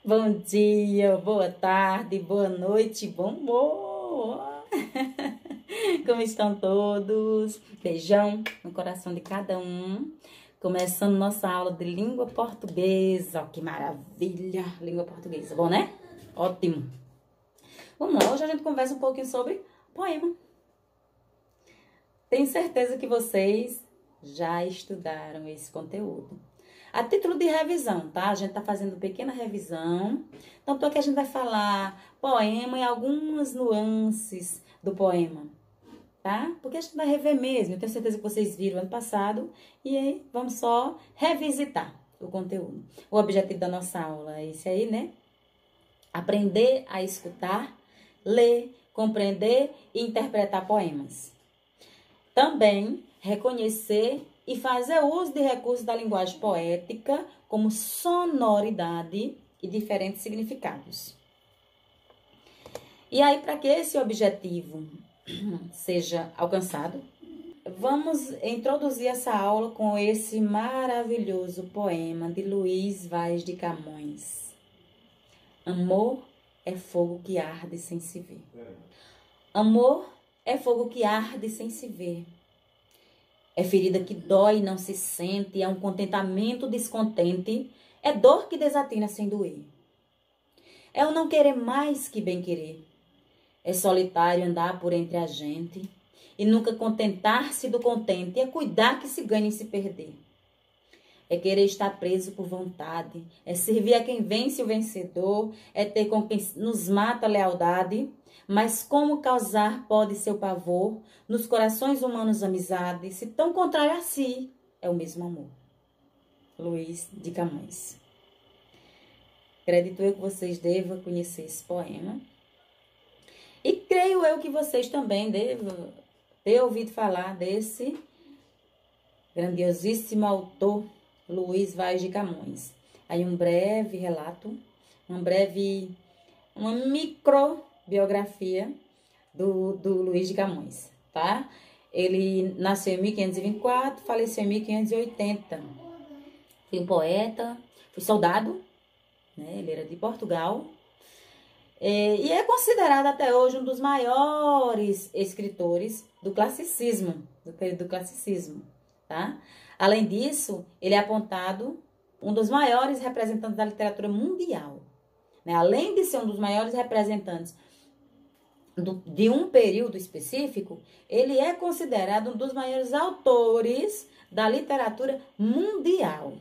Bom dia, boa tarde, boa noite, bom humor. Como estão todos? Beijão no coração de cada um. Começando nossa aula de língua portuguesa. Ó, que maravilha! Língua portuguesa, bom, né? Ótimo. Vamos lá, hoje a gente conversa um pouquinho sobre poema. Tenho certeza que vocês já estudaram esse conteúdo. A título de revisão, tá? A gente tá fazendo pequena revisão. Então, aqui a gente vai falar poema e algumas nuances do poema, tá? Porque a gente vai rever mesmo. Eu tenho certeza que vocês viram ano passado. E aí, vamos só revisitar o conteúdo. O objetivo da nossa aula é esse aí, né? Aprender a escutar, ler, compreender e interpretar poemas. Também reconhecer e fazer uso de recursos da linguagem poética, como sonoridade e diferentes significados. E aí, para que esse objetivo seja alcançado, vamos introduzir essa aula com esse maravilhoso poema de Luís Vaz de Camões. Amor é fogo que arde sem se ver. Amor é fogo que arde sem se ver. É ferida que dói e não se sente, é um contentamento descontente, é dor que desatina sem doer. É o não querer mais que bem querer. É solitário andar por entre a gente e nunca contentar-se do contente, é cuidar que se ganhe e se perder. É querer estar preso por vontade, é servir a quem vence o vencedor, é ter com quem nos mata a lealdade. Mas como causar pode seu pavor nos corações humanos amizade, se tão contrário a si é o mesmo amor. Luís de Camões. Acredito eu que vocês devam conhecer esse poema. E creio eu que vocês também devam ter ouvido falar desse grandiosíssimo autor, Luís Vaz de Camões. Aí um breve relato, uma microbiografia do Luís de Camões, tá? Ele nasceu em 1524, faleceu em 1580. Foi um poeta, foi soldado, né? Ele era de Portugal. E é considerado até hoje um dos maiores escritores do classicismo, do período do classicismo, tá? Além disso, ele é apontado um dos maiores representantes da literatura mundial. Né? Além de ser um dos maiores representantes de um período específico, ele é considerado um dos maiores autores da literatura mundial.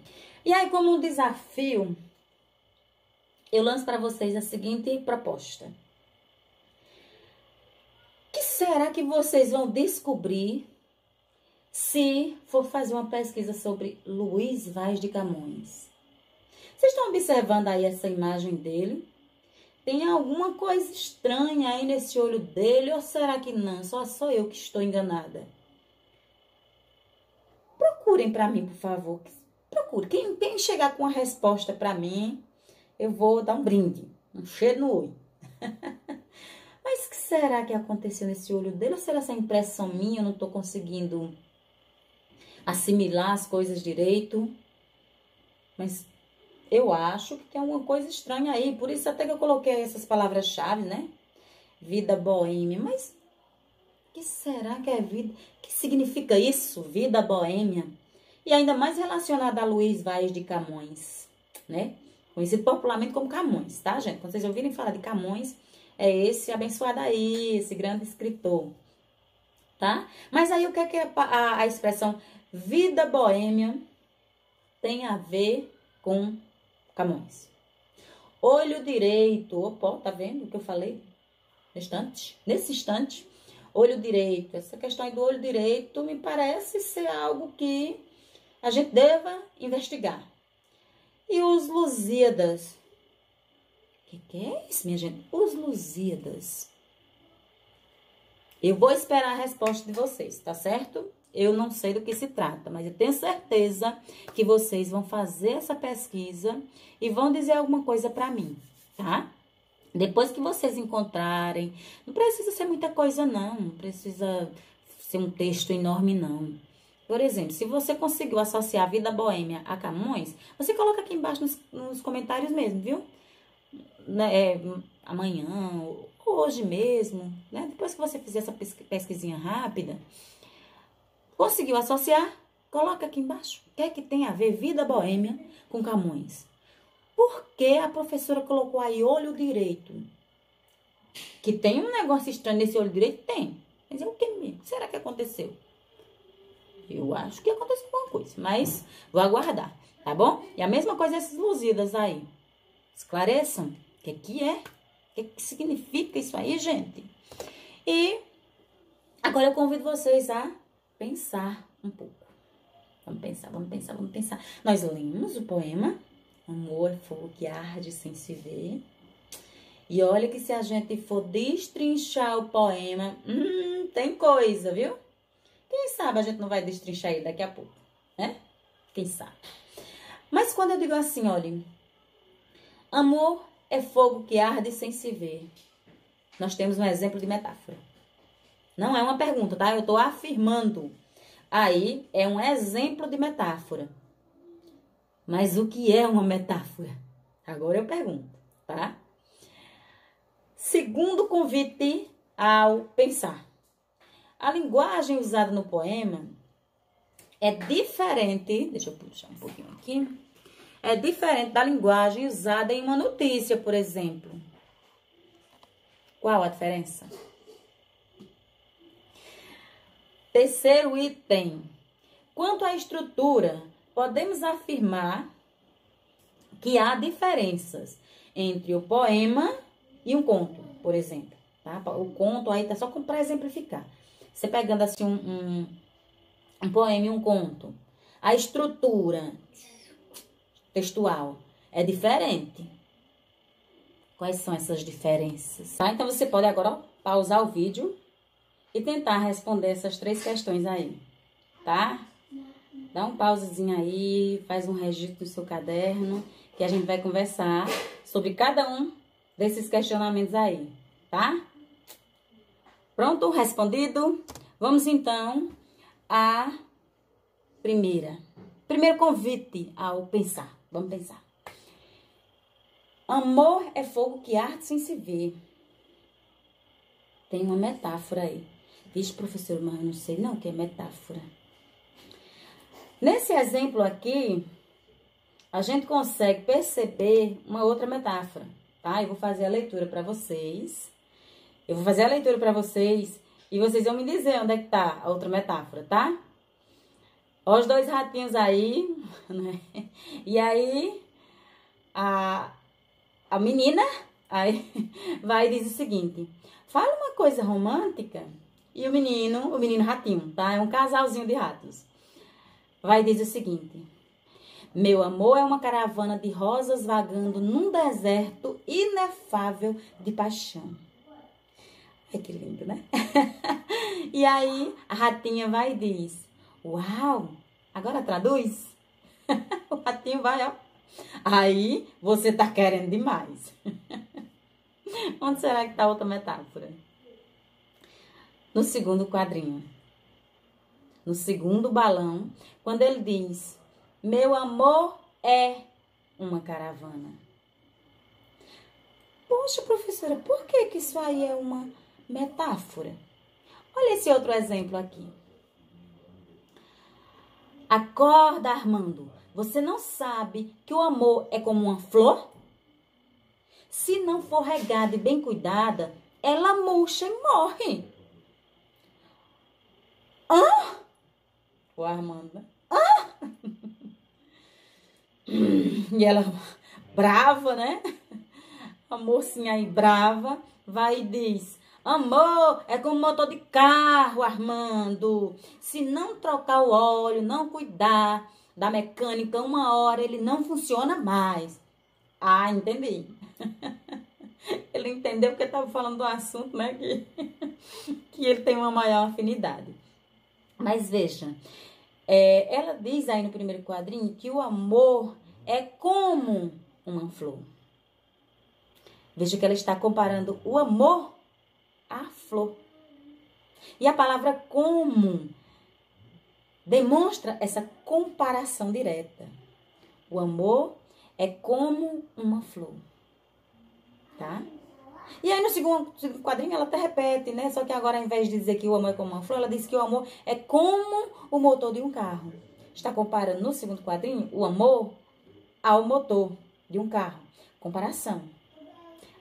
E aí, como um desafio, eu lanço para vocês a seguinte proposta. O que será que vocês vão descobrir se for fazer uma pesquisa sobre Luís Vaz de Camões? Vocês estão observando aí essa imagem dele? Tem alguma coisa estranha aí nesse olho dele? Ou será que não? Só sou eu que estou enganada? Procurem para mim, por favor. Procure. Quem chegar com uma resposta para mim, eu vou dar um brinde. Um cheiro no olho. Mas o que será que aconteceu nesse olho dele? Ou será essa impressão minha? Eu não estou conseguindo assimilar as coisas direito. Mas eu acho que tem alguma coisa estranha aí. Por isso até que eu coloquei essas palavras-chave, né? Vida boêmia. Mas o que será que é vida? O que significa isso? Vida boêmia. E ainda mais relacionada a Luís Vaz de Camões, né? Conhecido popularmente como Camões, tá, gente? Quando vocês ouvirem falar de Camões, é esse abençoado aí, esse grande escritor, tá? Mas aí o que é que a expressão vida boêmia tem a ver com Camões? Olho direito, opa, tá vendo o que eu falei? Nesse instante, olho direito. Essa questão aí do olho direito me parece ser algo que a gente deva investigar. E os Lusíadas? O que é isso, minha gente? Os Lusíadas. Eu vou esperar a resposta de vocês, tá certo? Eu não sei do que se trata, mas eu tenho certeza que vocês vão fazer essa pesquisa e vão dizer alguma coisa pra mim, tá? Depois que vocês encontrarem, não precisa ser muita coisa não precisa ser um texto enorme não. Por exemplo, se você conseguiu associar a vida boêmia a Camões, você coloca aqui embaixo nos comentários mesmo, viu? né, amanhã, hoje mesmo, né? Depois que você fizer essa pesquisinha rápida, conseguiu associar? Coloca aqui embaixo. O que é que tem a ver vida boêmia com Camões? Por que a professora colocou aí olho direito? Que tem um negócio estranho nesse olho direito? Tem. Mas é o que mesmo? Será que aconteceu? Eu acho que aconteceu alguma coisa, mas vou aguardar, tá bom? E a mesma coisa essas luzidas aí. Esclareçam o que é, o que significa isso aí, gente. E agora eu convido vocês a pensar um pouco. Vamos pensar, vamos pensar, vamos pensar. Nós lemos o poema Amor é fogo que arde sem se ver. E olha que se a gente for destrinchar o poema, tem coisa, viu? Quem sabe a gente não vai destrinchar ele daqui a pouco, né? Quem sabe? Mas quando eu digo assim, olha, amor é fogo que arde sem se ver. Nós temos um exemplo de metáfora. Não é uma pergunta, tá? Eu tô afirmando. Aí é um exemplo de metáfora. Mas o que é uma metáfora? Agora eu pergunto, tá? Segundo convite ao pensar. A linguagem usada no poema é diferente, deixa eu puxar um pouquinho aqui, é diferente da linguagem usada em uma notícia, por exemplo. Qual a diferença? Terceiro item. Quanto à estrutura, podemos afirmar que há diferenças entre o poema e um conto, por exemplo. Tá? O conto aí tá só para exemplificar. Você pegando assim um poema e um conto, a estrutura textual é diferente. Quais são essas diferenças? Tá? Então você pode agora pausar o vídeo e tentar responder essas 3 questões aí, tá? Dá um pausezinho aí, faz um registro no seu caderno, que a gente vai conversar sobre cada um desses questionamentos aí, tá? Pronto? Respondido? Vamos então à primeiro convite ao pensar. Vamos pensar. Amor é fogo que arde sem se ver. Tem uma metáfora aí. Vixe, professor, mas eu não sei não o que é metáfora. Nesse exemplo aqui, a gente consegue perceber uma outra metáfora, tá? Eu vou fazer a leitura para vocês. E vocês vão me dizer onde é que tá a outra metáfora, tá? Ó os 2 ratinhos aí, né? E aí, a menina aí vai e diz o seguinte: fala uma coisa romântica. E o menino ratinho, tá? É um casalzinho de ratos. Vai e diz o seguinte: meu amor é uma caravana de rosas vagando num deserto inefável de paixão. Ai, que lindo, né? E aí, a ratinha vai e diz: uau, agora traduz? O ratinho vai, ó. Aí, você tá querendo demais. Onde será que tá a outra metáfora? No segundo quadrinho. No segundo balão, quando ele diz: meu amor é uma caravana. Poxa, professora, por que isso aí é uma metáfora? Olha esse outro exemplo aqui. Acorda, Armando. Você não sabe que o amor é como uma flor? Se não for regada e bem cuidada, ela murcha e morre. Hã? O Armando. Hã? E ela, brava, né? A mocinha aí, brava, vai e diz: amor, é como motor de carro, Armando. Se não trocar o óleo, não cuidar da mecânica, uma hora ele não funciona mais. Ah, entendi. Ele entendeu porque estava falando do assunto, né? Que ele tem uma maior afinidade. Mas veja, ela diz aí no primeiro quadrinho que o amor é como uma flor. Veja que ela está comparando o amor à flor. E a palavra como demonstra essa comparação direta. O amor é como uma flor. tá? E aí no segundo quadrinho ela até repete, né? Só que agora ao invés de dizer que o amor é como uma flor, ela diz que o amor é como o motor de um carro. Está comparando no segundo quadrinho o amor ao motor de um carro. Comparação.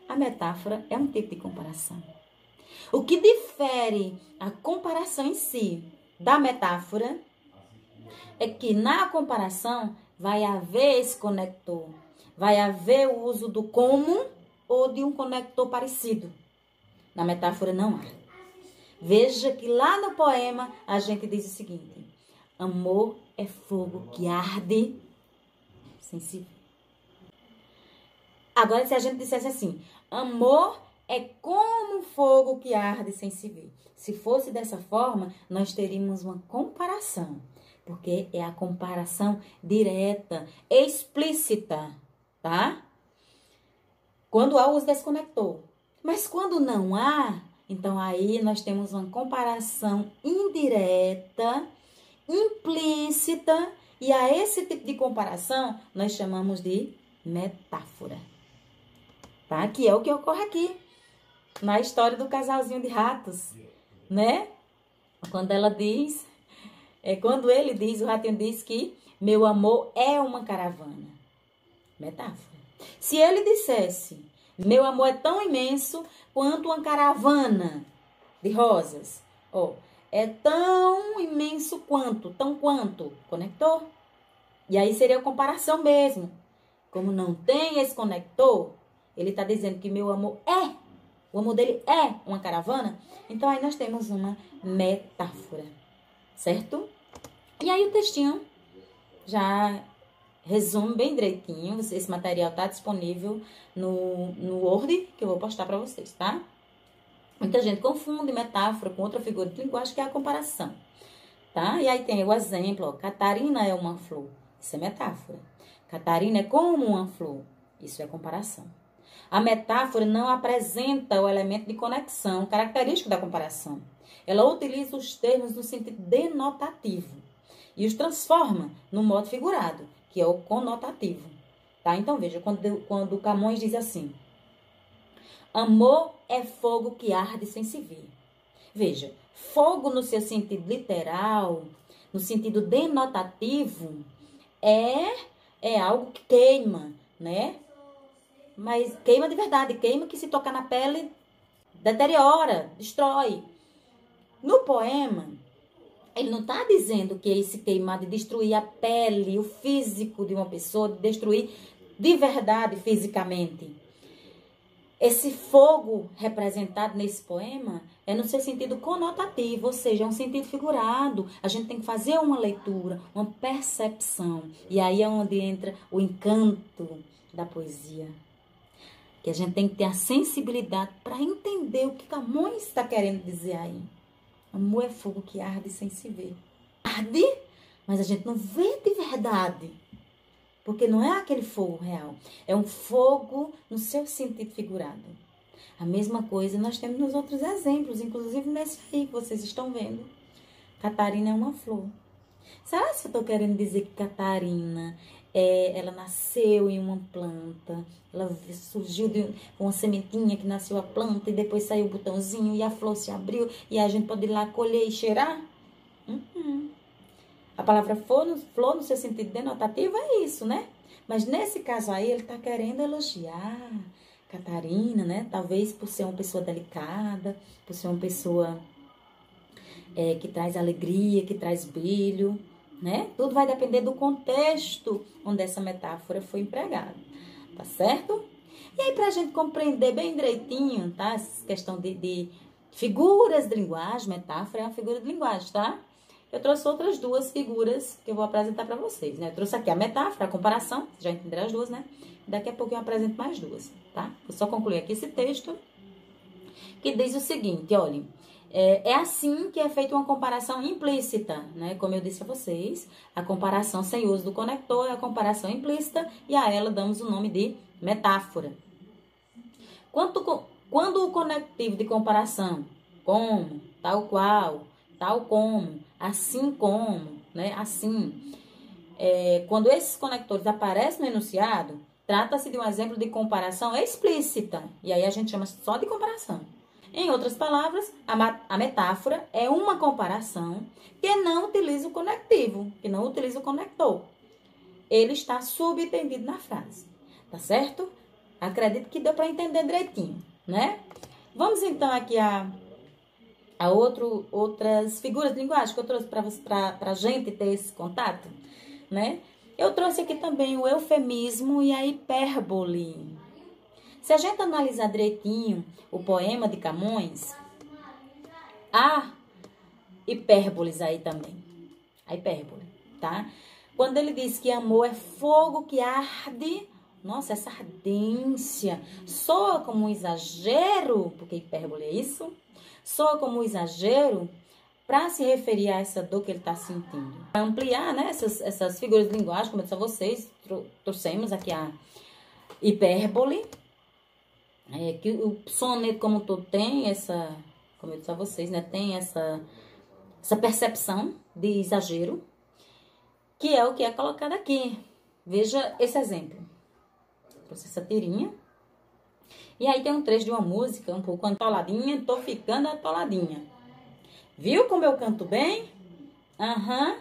A metáfora é um tipo de comparação. O que difere a comparação em si da metáfora é que na comparação vai haver esse conector. Vai haver o uso do como ou de um conector parecido. Na metáfora não há. Veja que lá no poema a gente diz o seguinte: amor é fogo que arde sem se ver. Agora, se a gente dissesse assim, amor é como um fogo que arde sem se ver. Se fosse dessa forma, nós teríamos uma comparação. Porque é a comparação direta, explícita, tá? Quando há o uso desse conector. Mas quando não há, então aí nós temos uma comparação indireta, implícita, e a esse tipo de comparação nós chamamos de metáfora. Tá? Que é o que ocorre aqui, na história do casalzinho de ratos, né? Quando ela diz, quando ele diz, o ratinho diz que meu amor é uma caravana. Metáfora. Se ele dissesse, meu amor é tão imenso quanto uma caravana de rosas, é tão imenso quanto, tão quanto, conector. E aí seria a comparação mesmo. Como não tem esse conector, ele está dizendo que meu amor o amor dele é uma caravana. Então aí nós temos uma metáfora, certo? E aí o textinho já resume bem direitinho. Esse material está disponível no Word, que eu vou postar para vocês, tá? Muita gente confunde metáfora com outra figura de linguagem, que é a comparação, tá? E aí tem o exemplo, Catarina é uma flor. Isso é metáfora. Catarina é como uma flor. Isso é comparação. A metáfora não apresenta o elemento de conexão característico da comparação. Ela utiliza os termos no sentido denotativo e os transforma no modo figurado, que é o conotativo. Tá? Então, veja, quando Camões diz assim, amor é fogo que arde sem se ver. Veja, fogo no seu sentido literal, no sentido denotativo, é algo que queima, né? Mas queima de verdade, queima que se tocar na pele deteriora, destrói. No poema, ele não está dizendo que esse queimar de destruir a pele, o físico de uma pessoa, de destruir de verdade fisicamente. Esse fogo representado nesse poema é no seu sentido conotativo, ou seja, é um sentido figurado. A gente tem que fazer uma leitura, uma percepção. E aí é onde entra o encanto da poesia. Que a gente tem que ter a sensibilidade para entender o que Camões está querendo dizer aí. Amor é fogo que arde sem se ver. Arde, mas a gente não vê de verdade. Porque não é aquele fogo real. É um fogo no seu sentido figurado. A mesma coisa nós temos nos outros exemplos, inclusive nesse aí que vocês estão vendo. Catarina é uma flor. Será que eu estou querendo dizer que Catarina, ela nasceu em uma planta, ela surgiu de uma sementinha que nasceu a planta e depois saiu o botãozinho e a flor se abriu e a gente pode ir lá colher e cheirar? A palavra flor no seu sentido denotativo é isso, né? Mas nesse caso aí ele está querendo elogiar Catarina, né? Talvez por ser uma pessoa delicada, por ser uma pessoa que traz alegria, que traz brilho, né? Tudo vai depender do contexto onde essa metáfora foi empregada, tá certo? E aí, pra gente compreender bem direitinho, tá? Essa questão de figuras de linguagem, metáfora é uma figura de linguagem, tá? Eu trouxe outras duas figuras que eu vou apresentar para vocês, né? Eu trouxe aqui a metáfora, a comparação, vocês já entenderam as duas, né? Daqui a pouco eu apresento mais duas, tá? Vou só concluir aqui esse texto, que diz o seguinte, olhem. É assim que é feita uma comparação implícita, né? Como eu disse a vocês, a comparação sem uso do conector é a comparação implícita e a ela damos o nome de metáfora. Quando o conectivo de comparação, como, tal qual, tal como, assim como, né? Assim, quando esses conectores aparecem no enunciado, Trata-se de um exemplo de comparação explícita. E aí a gente chama só de comparação. Em outras palavras, a metáfora é uma comparação que não utiliza o conectivo, que não utiliza o conector. Ele está subentendido na frase. Tá certo? Acredito que deu para entender direitinho, né? Vamos então aqui a outras figuras de linguagem que eu trouxe para a gente ter esse contato, né? Eu trouxe aqui também o eufemismo e a hipérbole. Se a gente analisar direitinho o poema de Camões, há hipérboles aí também. A hipérbole, tá? Quando ele diz que amor é fogo que arde, nossa, essa ardência soa como um exagero, porque hipérbole é isso, soa como um exagero para se referir a essa dor que ele está sentindo. Para ampliar, né, essas figuras de linguagem, como eu disse a vocês, trouxemos aqui a hipérbole, que o soneto como um todo tem essa, como eu disse a vocês, né, tem essa percepção de exagero, que é o que é colocado aqui. Veja esse exemplo. Trouxe essa tirinha. E aí tem um trecho de uma música um pouco atoladinha. Tô ficando atoladinha. Viu como eu canto bem? Aham.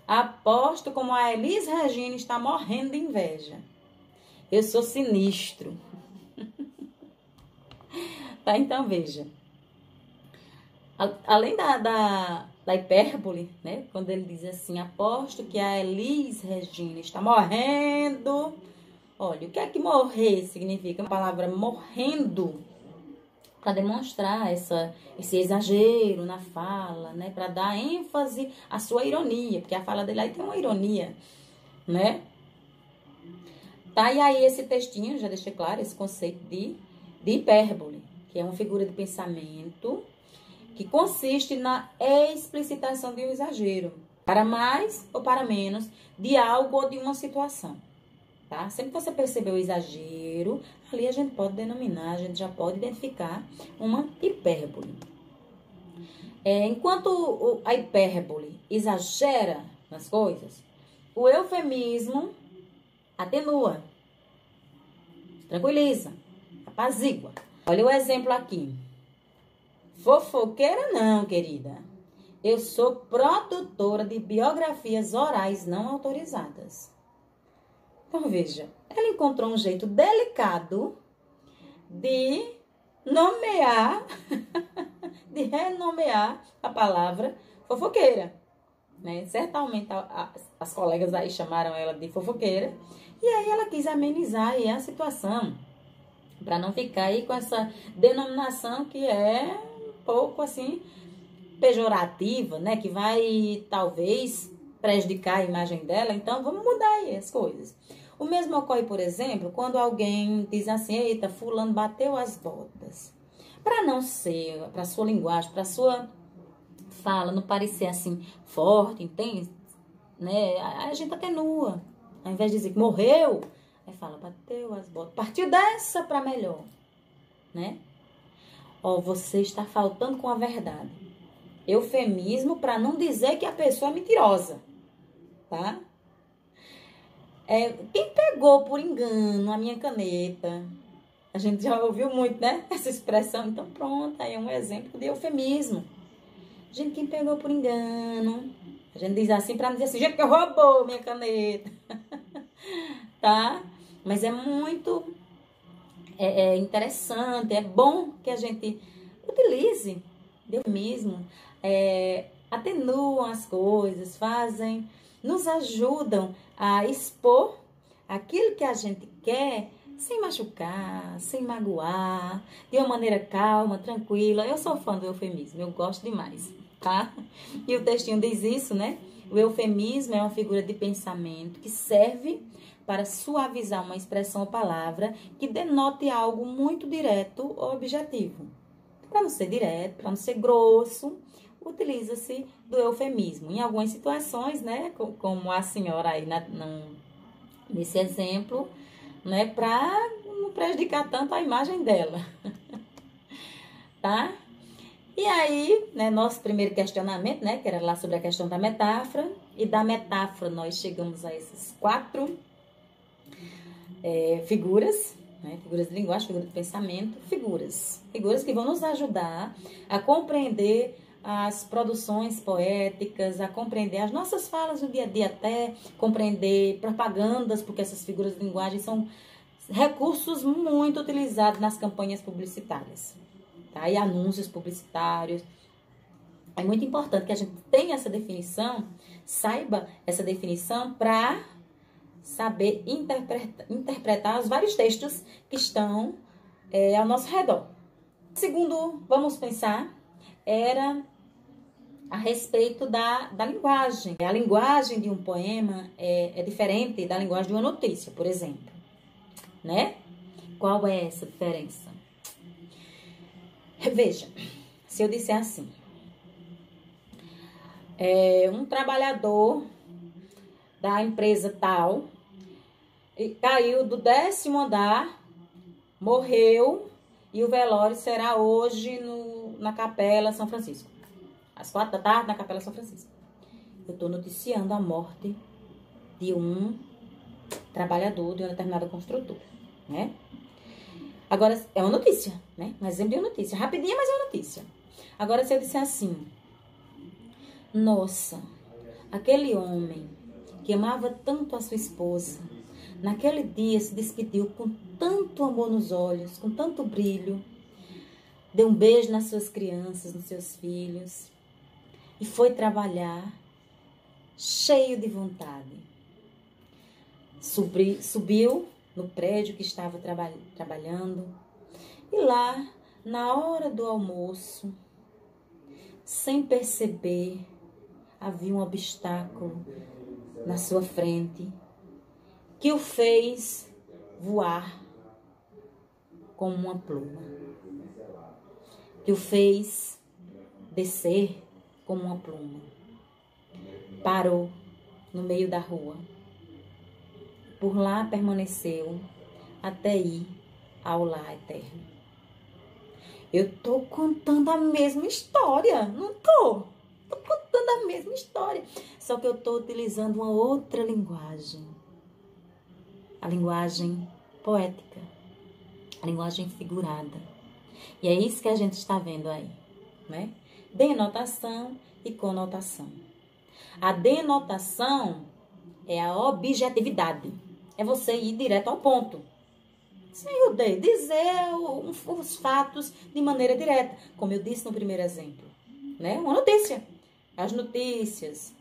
Aposto como a Elis Regina está morrendo de inveja. Eu sou sinistro. Tá, então veja. Além da hipérbole, né? Quando ele diz assim, aposto que a Elis Regina está morrendo. Olha, o que é que morrer significa? A palavra morrendo, para demonstrar esse exagero na fala, né? Para dar ênfase à sua ironia, porque a fala dele aí tem uma ironia, né? Tá, e aí esse textinho, já deixei claro esse conceito de hipérbole, que é uma figura de pensamento que consiste na explicitação de um exagero, para mais ou para menos, de algo ou de uma situação. Tá? Sempre que você perceber o exagero, ali a gente pode denominar, a gente já pode identificar uma hipérbole. Enquanto a hipérbole exagera nas coisas, o eufemismo atenua, tranquiliza, apazigua. Olha o exemplo aqui. Fofoqueira não, querida. Eu sou produtora de biografias orais não autorizadas. Então, veja, ela encontrou um jeito delicado de nomear, de renomear a palavra fofoqueira, né? Certamente as colegas aí chamaram ela de fofoqueira, e aí ela quis amenizar aí a situação, para não ficar aí com essa denominação que é um pouco assim pejorativa, né? Que vai talvez prejudicar a imagem dela, então vamos mudar aí as coisas. O mesmo ocorre, por exemplo, quando alguém diz assim, eita, fulano bateu as botas. Para não ser, para sua linguagem, para sua fala, não parecer assim forte, entende? Né? A gente atenua. Ao invés de dizer que morreu, aí fala, bateu as botas. Partiu dessa para melhor, né? Ó, você está faltando com a verdade. Eufemismo para não dizer que a pessoa é mentirosa, tá? Quem pegou por engano a minha caneta? A gente já ouviu muito, né? Essa expressão. Então, pronto, aí é um exemplo de eufemismo. Gente, quem pegou por engano? A gente diz assim para não dizer assim, gente, que roubou minha caneta. Tá? Mas é muito interessante, é bom que a gente utilize de eufemismo. Atenuam as coisas, nos ajudam a expor aquilo que a gente quer sem machucar, sem magoar, de uma maneira calma, tranquila. Eu sou fã do eufemismo, eu gosto demais, tá? E o textinho diz isso, né? O eufemismo é uma figura de pensamento que serve para suavizar uma expressão ou palavra que denote algo muito direto ou objetivo. Para não ser direto, para não ser grosso, utiliza-se do eufemismo. Em algumas situações, né, como a senhora aí nesse exemplo, né, para não prejudicar tanto a imagem dela. Tá? E aí, né, nosso primeiro questionamento, né, que era lá sobre a questão da metáfora, e da metáfora nós chegamos a esses 4 figuras, né? Figuras de linguagem, figuras de pensamento, figuras que vão nos ajudar a compreender as produções poéticas, a compreender as nossas falas do dia a dia, até compreender propagandas, porque essas figuras de linguagem são recursos muito utilizados nas campanhas publicitárias, tá? E anúncios publicitários. É muito importante que a gente tenha essa definição, saiba essa definição para saber interpretar os vários textos que estão ao nosso redor. Segundo, vamos pensar, era a respeito da linguagem. A linguagem de um poema é diferente da linguagem de uma notícia, por exemplo, né? Qual é essa diferença? Veja, se eu disser assim, um trabalhador da empresa tal caiu do 10º andar, morreu e o velório será hoje na Capela São Francisco. Às 4 da tarde, na Capela São Francisco. Eu estou noticiando a morte de um trabalhador de uma determinada construtora, né? Agora, é uma notícia, né? Um exemplo de uma notícia. Rapidinha, mas é uma notícia. Agora, se eu disser assim, nossa, aquele homem que amava tanto a sua esposa, naquele dia se despediu com tanto amor nos olhos, com tanto brilho, deu um beijo nas suas crianças, nos seus filhos, e foi trabalhar cheio de vontade. Subiu no prédio que estava trabalhando e lá, na hora do almoço, sem perceber, havia um obstáculo na sua frente que o fez voar como uma pluma, que o fez descer como uma pluma. Parou no meio da rua. Por lá permaneceu até ir ao lar eterno. Eu tô contando a mesma história, não tô? Tô contando a mesma história, só que eu tô utilizando uma outra linguagem. A linguagem poética, a linguagem figurada. E é isso que a gente está vendo aí, né? Denotação e conotação. A denotação é a objetividade. É você ir direto ao ponto. Sem dizer os fatos de maneira direta. Como eu disse no primeiro exemplo, né? Uma notícia. As notícias,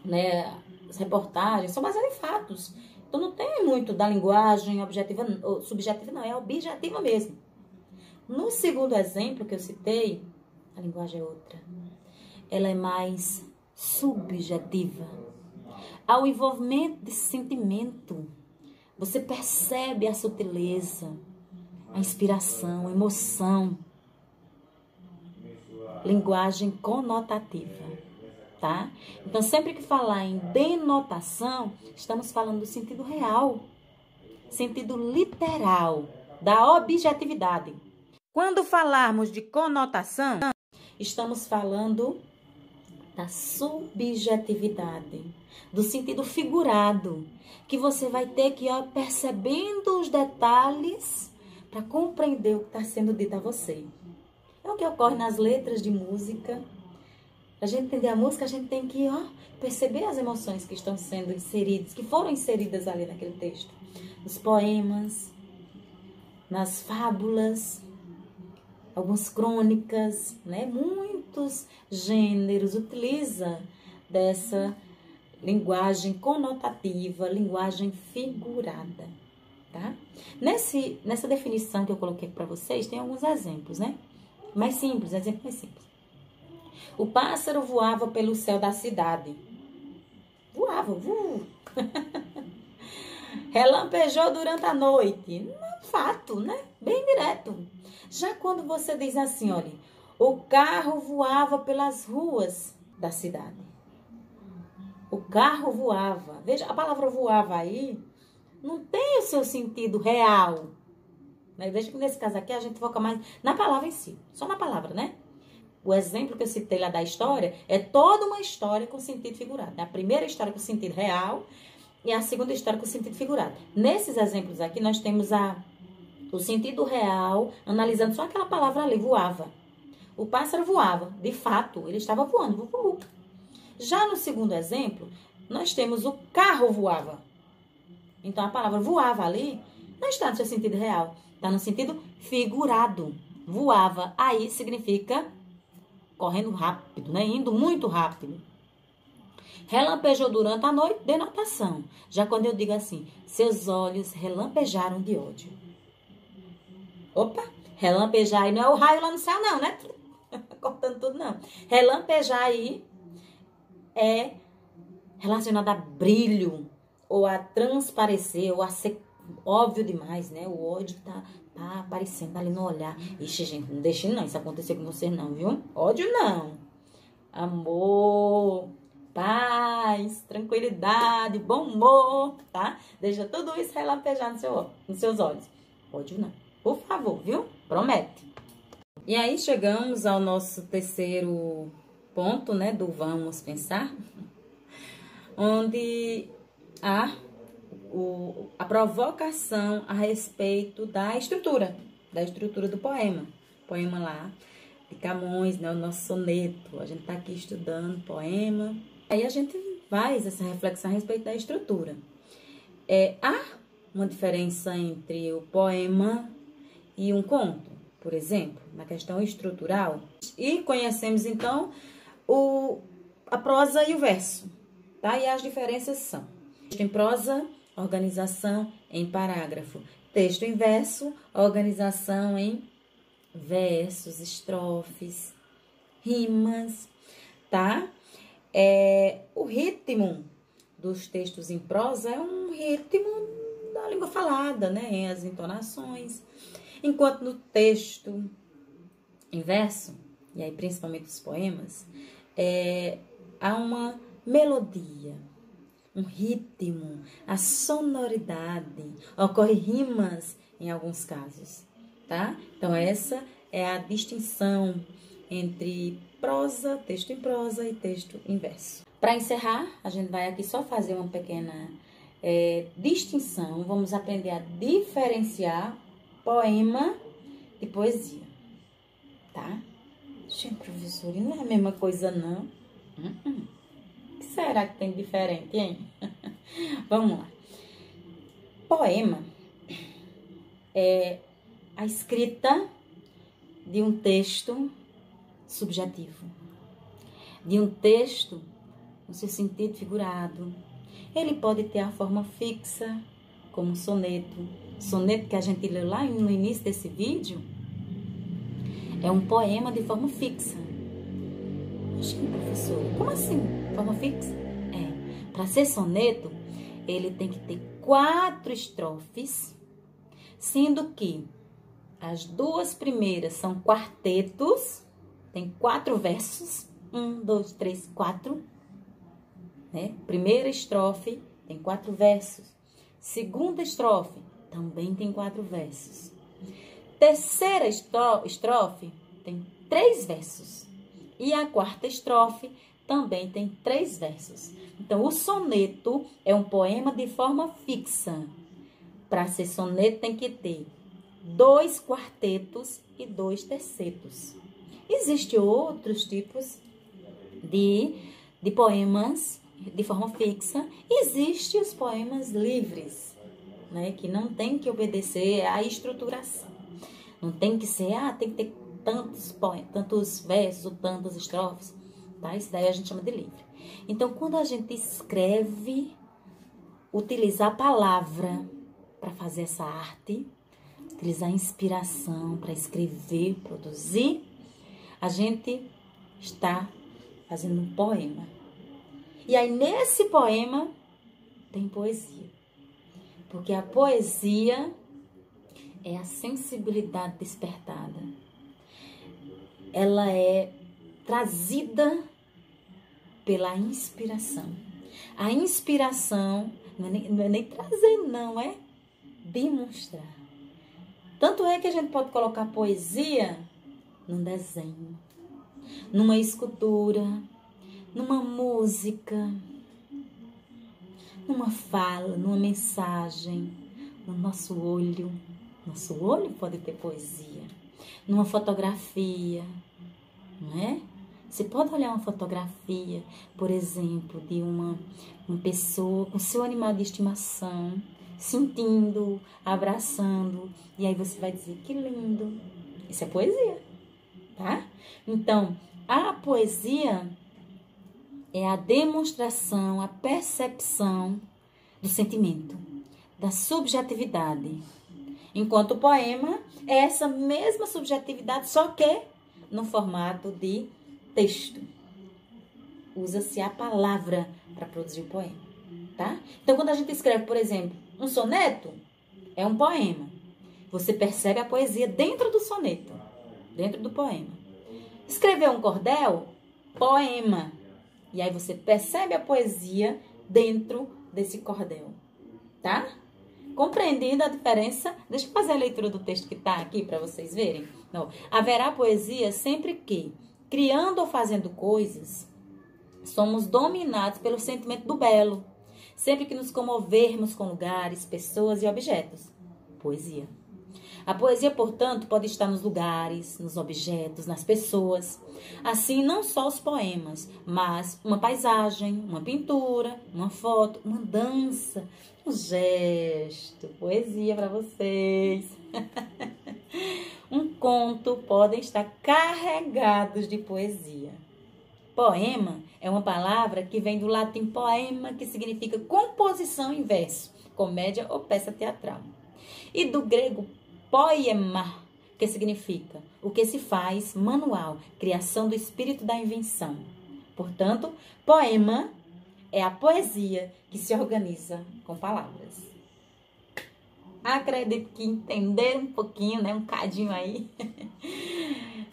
né? As reportagens são baseadas em fatos. Então não tem muito da linguagem objetiva, ou subjetiva, não. É objetiva mesmo. No segundo exemplo que eu citei, a linguagem é outra. Ela é mais subjetiva. Ao envolvimento de sentimento, você percebe a sutileza, a inspiração, a emoção. Linguagem conotativa, tá? Então, sempre que falar em denotação, estamos falando do sentido real, sentido literal, da objetividade. Quando falarmos de conotação, estamos falando da subjetividade, do sentido figurado, que você vai ter que ir percebendo os detalhes para compreender o que está sendo dito a você. É o que ocorre nas letras de música. Para a gente entender a música, a gente tem que perceber as emoções que estão sendo inseridas, que foram inseridas ali naquele texto. Nos poemas, nas fábulas, algumas crônicas, né? Muitos gêneros utilizam dessa linguagem conotativa, linguagem figurada, tá? Nessa definição que eu coloquei para vocês, tem alguns exemplos, né? Mais simples, exemplo mais simples. O pássaro voava pelo céu da cidade. Voava, Relampejou durante a noite. Fato, né? Bem direto. Já quando você diz assim, olha, o carro voava pelas ruas da cidade. O carro voava. Veja, a palavra voava aí não tem o seu sentido real. Né? Veja que nesse caso aqui a gente foca mais na palavra em si. Só na palavra, né? O exemplo que eu citei lá da história é toda uma história com sentido figurado. A primeira história com sentido real e a segunda história com sentido figurado. Nesses exemplos aqui, nós temos o sentido real, analisando só aquela palavra ali, voava. O pássaro voava. De fato, ele estava voando. Voou. Já no segundo exemplo, nós temos o carro voava. Então, a palavra voava ali não está no seu sentido real. Está no sentido figurado. Voava. Aí significa correndo rápido, né? Indo muito rápido. Relampejou durante a noite, denotação. Já quando eu digo assim, seus olhos relampejaram de ódio. Opa, relampejar aí não é o raio lá no céu não, né? Cortando tudo não. Relampejar aí é relacionado a brilho, ou a transparecer, ou a ser óbvio demais, né? O ódio tá aparecendo ali no olhar. Ixi, gente, não deixe não isso acontecer com vocês não, viu? Ódio não. Amor, paz, tranquilidade, bom humor, tá? Deixa tudo isso relampejar nos seus olhos. Ódio não. Por favor, viu? Promete. E aí chegamos ao nosso terceiro ponto, né, do vamos pensar, onde há a provocação a respeito da estrutura do poema. Poema lá de Camões, né, o nosso soneto. A gente tá aqui estudando poema. Aí a gente faz essa reflexão a respeito da estrutura. Há uma diferença entre o poema e um conto, por exemplo, na questão estrutural. E conhecemos, então, a prosa e o verso, tá? E as diferenças são: texto em prosa, organização em parágrafo. Texto em verso, organização em versos, estrofes, rimas, tá? O ritmo dos textos em prosa é um ritmo da língua falada, né? As entonações. Enquanto no texto em verso, e aí principalmente os poemas, há uma melodia, um ritmo, a sonoridade, ocorre rimas em alguns casos, tá? Então essa é a distinção entre prosa, texto em prosa e texto em verso. Para encerrar, a gente vai aqui só fazer uma pequena distinção, vamos aprender a diferenciar poema de poesia, tá? Gente, professora, não é a mesma coisa, não? O que será que tem de diferente, hein? Vamos lá. Poema é a escrita de um texto subjetivo, de um texto no seu sentido figurado. Ele pode ter a forma fixa, como um soneto. Soneto que a gente leu lá no início desse vídeo é um poema de forma fixa. Acho que, professor, como assim? Forma fixa? Para ser soneto, ele tem que ter 4 estrofes, sendo que as 2 primeiras são quartetos, tem 4 versos, 1, 2, 3, 4, né? Primeira estrofe tem 4 versos, segunda estrofe também tem 4 versos, terceira estrofe tem 3 versos e a quarta estrofe também tem 3 versos. Então, o soneto é um poema de forma fixa. Para ser soneto tem que ter 2 quartetos e 2 tercetos. Existem outros tipos de poemas de forma fixa. Existem os poemas livres, né, que não tem que obedecer à estruturação. Não tem que ser, tem que ter tantos versos ou tantas estrofes, tá? Isso daí a gente chama de livre. Então, quando a gente escreve, utilizar a palavra para fazer essa arte, utilizar a inspiração para escrever, produzir, a gente está fazendo um poema. E aí, nesse poema, tem poesia. Porque a poesia é a sensibilidade despertada. Ela é trazida pela inspiração. A inspiração não é nem trazer, não, é demonstrar. Tanto é que a gente pode colocar poesia num desenho, numa escultura, numa música, numa fala, numa mensagem, no nosso olho. Nosso olho pode ter poesia. Numa fotografia, não é? Você pode olhar uma fotografia, por exemplo, de uma pessoa com seu animal de estimação, sentindo, abraçando, e aí você vai dizer, que lindo. Isso é poesia, tá? Então, a poesia é a demonstração, a percepção do sentimento, da subjetividade. Enquanto o poema é essa mesma subjetividade, só que no formato de texto. Usa-se a palavra para produzir o poema, tá? Então, quando a gente escreve, por exemplo, um soneto, é um poema. Você percebe a poesia dentro do soneto, dentro do poema. Escrever um cordel, poema. E aí você percebe a poesia dentro desse cordel, tá? Compreendendo a diferença, deixa eu fazer a leitura do texto que está aqui para vocês verem. Não. Haverá poesia sempre que, criando ou fazendo coisas, somos dominados pelo sentimento do belo. Sempre que nos comovermos com lugares, pessoas e objetos. Poesia. A poesia, portanto, pode estar nos lugares, nos objetos, nas pessoas. Assim, não só os poemas, mas uma paisagem, uma pintura, uma foto, uma dança, um gesto, poesia para vocês. Um conto podem estar carregados de poesia. Poema é uma palavra que vem do latim poema, que significa composição em verso, comédia ou peça teatral. E do grego poema, que significa o que se faz, manual, criação do espírito da invenção. Portanto, poema é a poesia que se organiza com palavras. Acredito que entenderam um pouquinho, né? Um cadinho aí.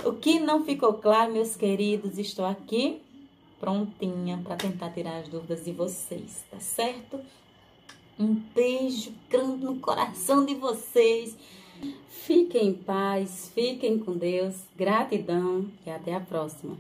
O que não ficou claro, meus queridos, estou aqui prontinha para tentar tirar as dúvidas de vocês, tá certo? Um beijo grande no coração de vocês. Fiquem em paz, fiquem com Deus. Gratidão e até a próxima.